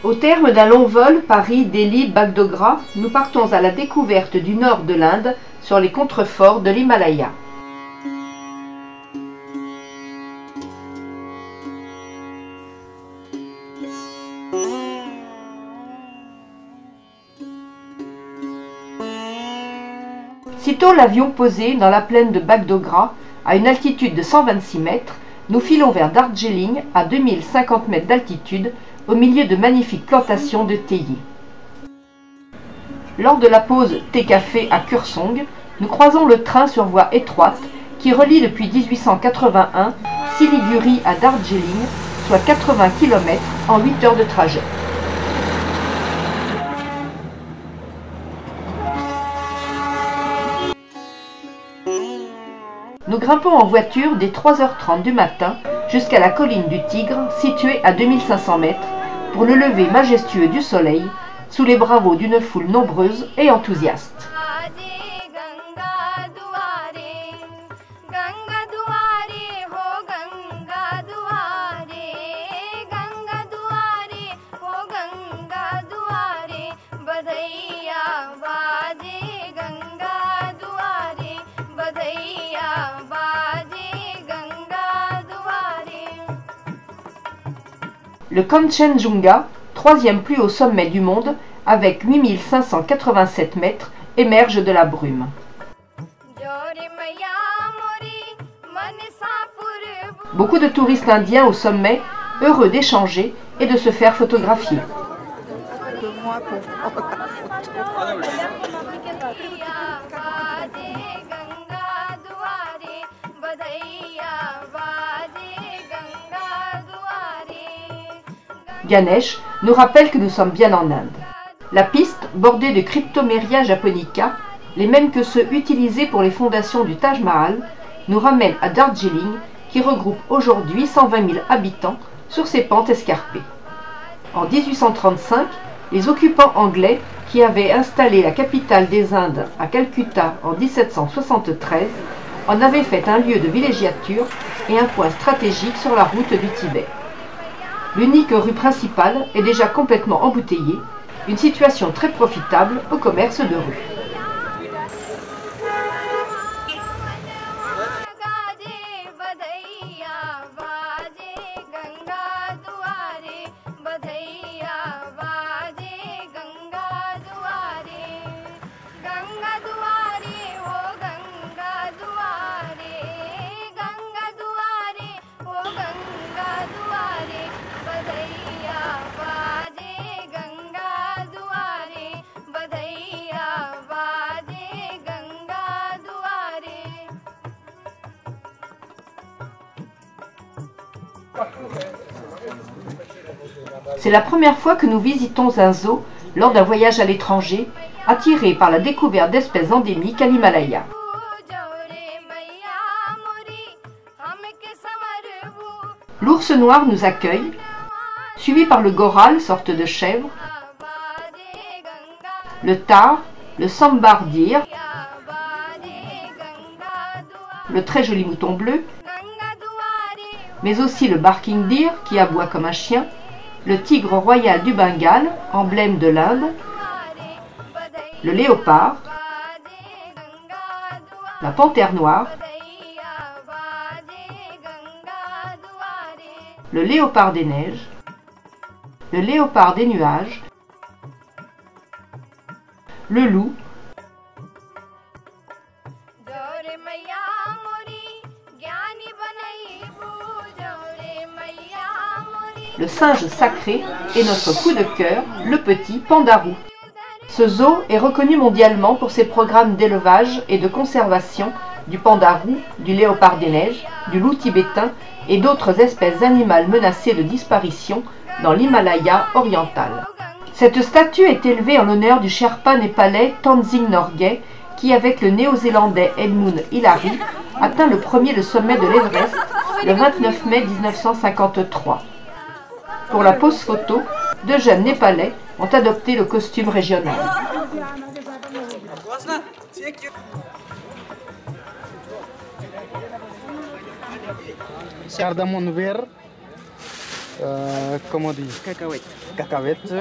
Au terme d'un long vol Paris-Delhi-Bagdogra, nous partons à la découverte du nord de l'Inde sur les contreforts de l'Himalaya. Sitôt l'avion posé dans la plaine de Bagdogra, à une altitude de 126 mètres, nous filons vers Darjeeling à 2050 mètres d'altitude, au milieu de magnifiques plantations de théiers. Lors de la pause thé-café à Kursong, nous croisons le train sur voie étroite qui relie depuis 1881 Siliguri à Darjeeling, soit 80 km en 8 heures de trajet. Nous grimpons en voiture dès 3h30 du matin jusqu'à la colline du Tigre, située à 2500 mètres, pour le lever majestueux du soleil, sous les bravos d'une foule nombreuse et enthousiaste. Le Kanchenjunga, troisième plus haut sommet du monde, avec 8587 mètres, émerge de la brume. Beaucoup de touristes indiens au sommet, heureux d'échanger et de se faire photographier. Ganesh nous rappelle que nous sommes bien en Inde. La piste, bordée de Cryptomeria japonica, les mêmes que ceux utilisés pour les fondations du Taj Mahal, nous ramène à Darjeeling, qui regroupe aujourd'hui 120 000 habitants sur ses pentes escarpées. En 1835, les occupants anglais, qui avaient installé la capitale des Indes à Calcutta en 1773, en avaient fait un lieu de villégiature et un point stratégique sur la route du Tibet. L'unique rue principale est déjà complètement embouteillée, une situation très profitable au commerce de rue. C'est la première fois que nous visitons un zoo lors d'un voyage à l'étranger, attirés par la découverte d'espèces endémiques à l'Himalaya. L'ours noir nous accueille, suivi par le goral, sorte de chèvre, le tar, le sambar deer, le très joli mouton bleu, mais aussi le barking deer qui aboie comme un chien, le tigre royal du Bengale, emblème de l'Inde, le léopard, la panthère noire, le léopard des neiges, le léopard des nuages, le loup, le singe sacré et notre coup de cœur, le petit pandarou. Ce zoo est reconnu mondialement pour ses programmes d'élevage et de conservation du pandarou, du léopard des neiges, du loup tibétain et d'autres espèces animales menacées de disparition dans l'Himalaya oriental. Cette statue est élevée en l'honneur du Sherpa népalais Tenzing Norgay qui, avec le néo-zélandais Edmund Hillary, atteint le sommet de l'Everest le 29 mai 1953. Pour la pose photo, deux jeunes Népalais ont adopté le costume régional. Cardamone vert, comment on dit? Cacahuètes. Cacahuètes.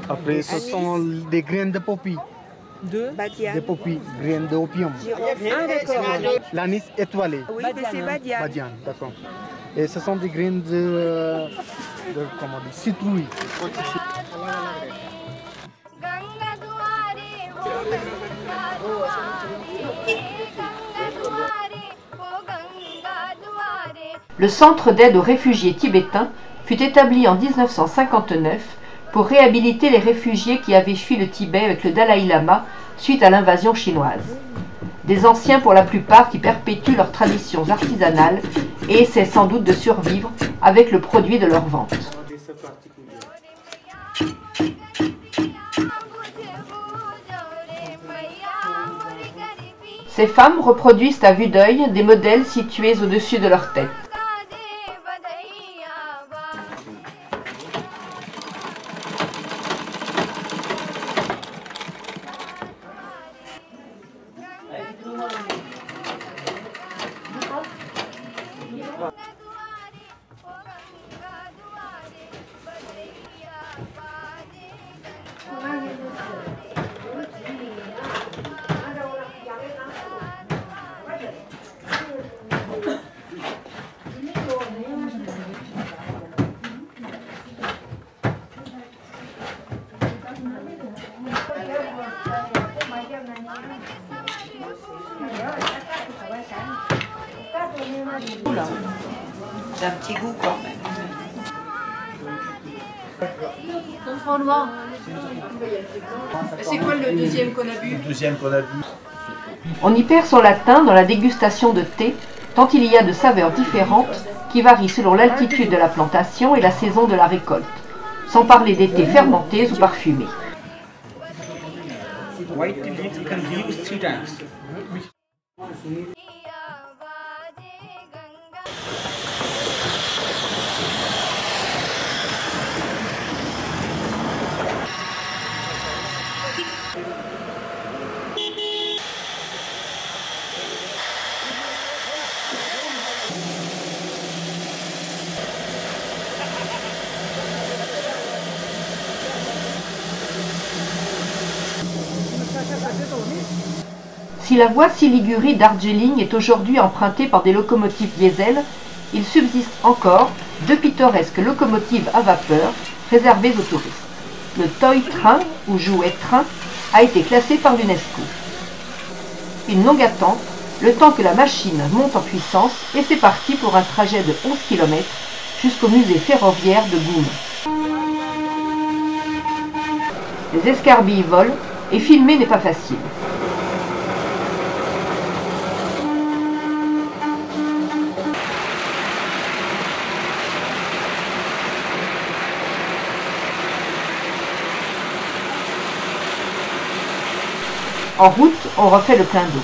Après, ce sont des graines de poppy. Badiane. Des poppy, graines d'opium. Ah d'accord. L'anis étoilé. Oui, mais c'est Badiane. Badiane, d'accord. Et ce sont des graines de comment on dit? Citrouille. Le centre d'aide aux réfugiés tibétains fut établi en 1959 pour réhabiliter les réfugiés qui avaient fui le Tibet avec le Dalai Lama suite à l'invasion chinoise. Des anciens pour la plupart qui perpétuent leurs traditions artisanales et essaient sans doute de survivre avec le produit de leur vente. Ces femmes reproduisent à vue d'œil des modèles situés au-dessus de leur tête. C'est un petit goût quand même. C'est quoi le deuxième qu'on a bu? On y perd son latin dans la dégustation de thé, tant il y a de saveurs différentes qui varient selon l'altitude de la plantation et la saison de la récolte, sans parler des thés fermentés ou parfumés. White tea leaves you can reuse 3 times. Si la voie Siliguri Darjeeling est aujourd'hui empruntée par des locomotives diesel, il subsiste encore 2 pittoresques locomotives à vapeur réservées aux touristes. Le Toy Train, ou jouet train, a été classé par l'UNESCO. Une longue attente, le temps que la machine monte en puissance, et c'est parti pour un trajet de 11 km jusqu'au musée ferroviaire de Goom. Les escarbilles volent, et filmer n'est pas facile. En route, on refait le plein d'eau.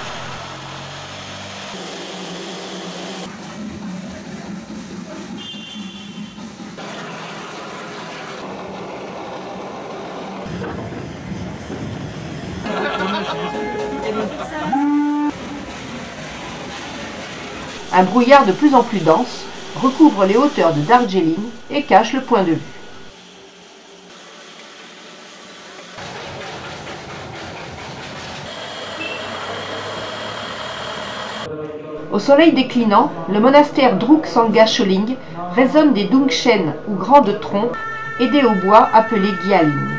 Un brouillard de plus en plus dense recouvre les hauteurs de Darjeeling et cache le point de vue. Au soleil déclinant, le monastère Druk Sangha Choling résonne des Dungchen ou grandes trompes aidées au bois appelées Gyaling.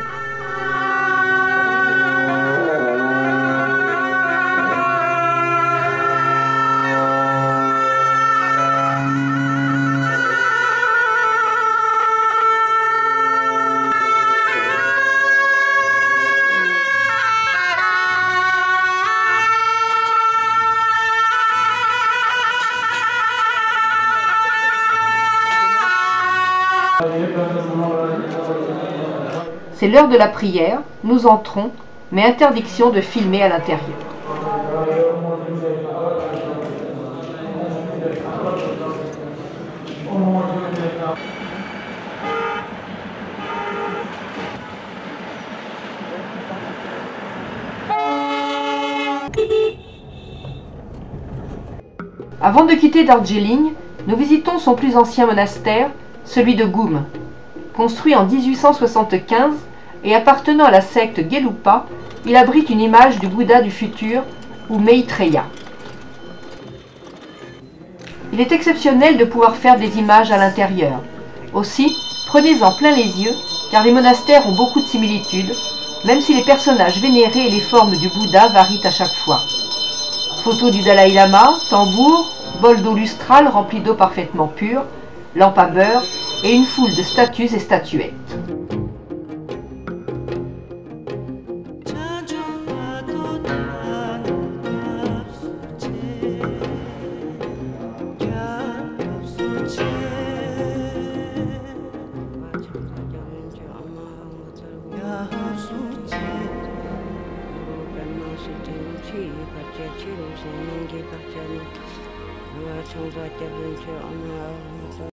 C'est l'heure de la prière, nous entrons, mais interdiction de filmer à l'intérieur. Avant de quitter Darjeeling, nous visitons son plus ancien monastère, celui de Goum. Construit en 1875 et appartenant à la secte Gelupa, il abrite une image du Bouddha du futur, ou Maitreya. Il est exceptionnel de pouvoir faire des images à l'intérieur. Aussi, prenez-en plein les yeux, car les monastères ont beaucoup de similitudes, même si les personnages vénérés et les formes du Bouddha varient à chaque fois. Photos du Dalai Lama, tambour, bol d'eau lustrale rempli d'eau parfaitement pure, lampe à beurre et une foule de statues et statuettes.